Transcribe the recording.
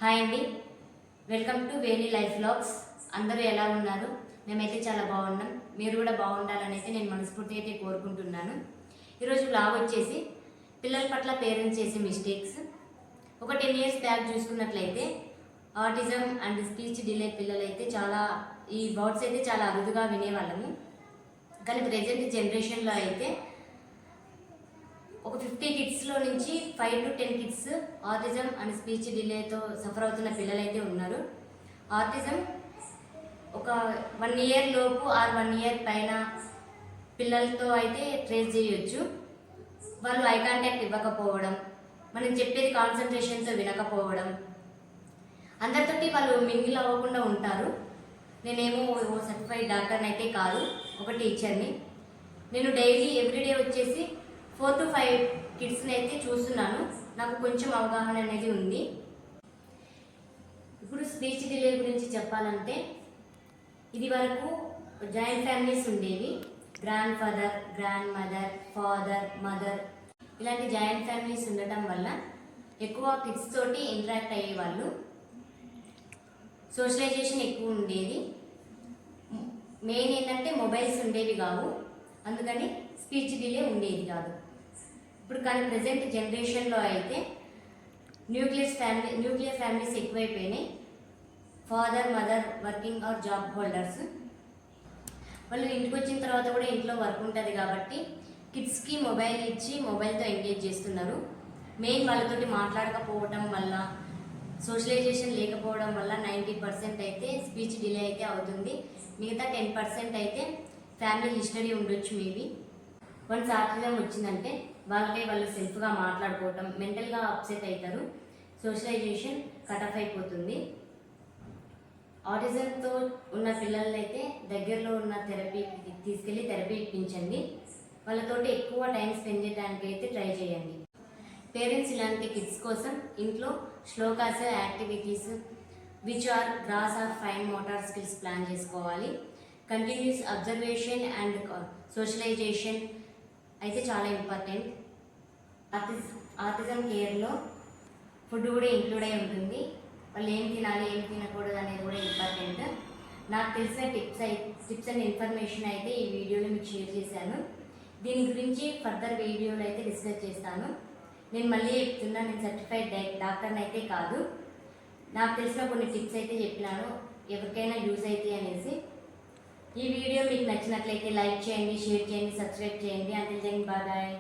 Hi అండి, welcome to Veni life vlogs. అందరూ ఎలా ఉన్నారు? మేమైతే చాలా బాగున్నాం. మీరు కూడా బాగుండాలని అయితే నేను మనస్ఫూర్తిగా అయితే కోరుకుంటున్నాను. ఈరోజు వ్లాగ్ వచ్చేసి పిల్లల పట్ల పేరెంట్స్ చేసే మిస్టేక్స్. ఒక 10 years బ్యాక్ చూసుకున్నట్లయితే ఆటిజం అండ్ స్పీచ్ డిలే పిల్లలైతే చాలా ఈ వర్డ్స్ అయితే చాలా అరుదుగా వినేవాళ్ళము. కానీ ప్రెజెంట్ జనరేషన్లో అయితే ఒక 50 కిడ్స్లో నుంచి 5 to 10 kids autism and speech డిలేతో సఫర్ అవుతున్న పిల్లలైతే ఉన్నారు. ఆటిజం ఒక 1 year లోపు ఆర్ 1 year పైన పిల్లలతో అయితే ట్రేస్ చేయొచ్చు. వాళ్ళు ఐ కాంటాక్ట్ ఇవ్వకపోవడం, మనం చెప్పేది కాన్సన్ట్రేషన్తో వినకపోవడం, అందరితోటి వాళ్ళు మింగిల్ అవ్వకుండా ఉంటారు. నేనేమో సర్టిఫైడ్ డాక్టర్ని అయితే కాదు, ఒక టీచర్ని. నేను డైలీ ఎవ్రీడే వచ్చేసి 4 to 5 కిడ్స్ని అయితే చూస్తున్నాను. నాకు కొంచెం అవగాహన అనేది ఉంది. ఇప్పుడు స్పీచ్ డిలే గురించి చెప్పాలంటే, ఇది వరకు జాయింట్ ఫ్యామిలీస్ ఉండేవి. Grand father, grand mother, father, mother, ఇలాంటి జాయింట్ ఫ్యామిలీస్ ఉండటం వల్ల ఎక్కువ కిడ్స్ తోటి ఇంటరాక్ట్ అయ్యేవాళ్ళు. సోషలైజేషన్ ఎక్కువ ఉండేది. మెయిన్ ఏంటంటే మొబైల్స్ ఉండేవి కావు, అందుకని స్పీచ్ డిలే ఉండేది కాదు. ఇప్పుడు కానీ ప్రజెంట్ జనరేషన్లో అయితే న్యూక్లియర్ ఫ్యామిలీస్ ఎక్కువైపోయినాయి. Father, mother working or job holders. వాళ్ళు ఇంటికి వచ్చిన తర్వాత కూడా ఇంట్లో వర్క్ ఉంటుంది కాబట్టి కిడ్స్కి మొబైల్ ఇచ్చి మొబైల్తో ఎంగేజ్ చేస్తున్నారు. మెయిన్ వాళ్ళతోటి మాట్లాడకపోవడం వల్ల, సోషలైజేషన్ లేకపోవడం వల్ల 90% అయితే స్పీచ్ డిలే అయితే అవుతుంది. మిగతా 10% అయితే ఫ్యామిలీ హిస్టరీ ఉండొచ్చు మేబీ. వన్స్ ఆటిజం వచ్చిందంటే వాళ్ళకై వాళ్ళు సెల్ఫ్గా మాట్లాడుకోవటం, మెంటల్గా అప్సెట్ అవుతారు. సోషలైజేషన్ కట్ ఆఫ్ అయిపోతుంది. ఆటిజంతో ఉన్న పిల్లలైతే దగ్గరలో ఉన్న థెరపీకి తీసుకెళ్ళి థెరపీ ఇప్పించండి. వాళ్ళతోటి ఎక్కువ టైం స్పెండ్ చేయడానికి అయితే ట్రై చేయండి. పేరెంట్స్ ఇలాంటి కిడ్స్ కోసం ఇంట్లో shlokas, activities which are gross or fine motor skills plan చేసుకోవాలి. కంటిన్యూస్ అబ్జర్వేషన్ అండ్ సోషలైజేషన్ అయితే చాలా ఇంపార్టెంట్. ఆటిజం కేర్లో ఫుడ్ కూడా ఇంక్లూడ్ అయి ఉంటుంది. వాళ్ళు ఏం తినాలి, ఏం తినకూడదు అనేది కూడా ఇంపార్టెంట్. నాకు తెలిసిన టిప్స్ అండ్ ఇన్ఫర్మేషన్ అయితే ఈ వీడియోలో మీకు షేర్ చేశాను. దీని గురించి ఫర్దర్ వీడియోలో అయితే డిస్కస్ చేస్తాను. నేను మళ్ళీ చెప్తున్నా, నేను సర్టిఫైడ్ డాక్టర్ని అయితే కాదు. నాకు తెలిసిన కొన్ని టిప్స్ అయితే చెప్పినాను, ఎవరికైనా యూజ్ అవుతాయి అనేసి. ఈ వీడియో మీకు నచ్చినట్లయితే లైక్ చేయండి, షేర్ చేయండి, సబ్స్క్రైబ్ చేయండి. Until then bye.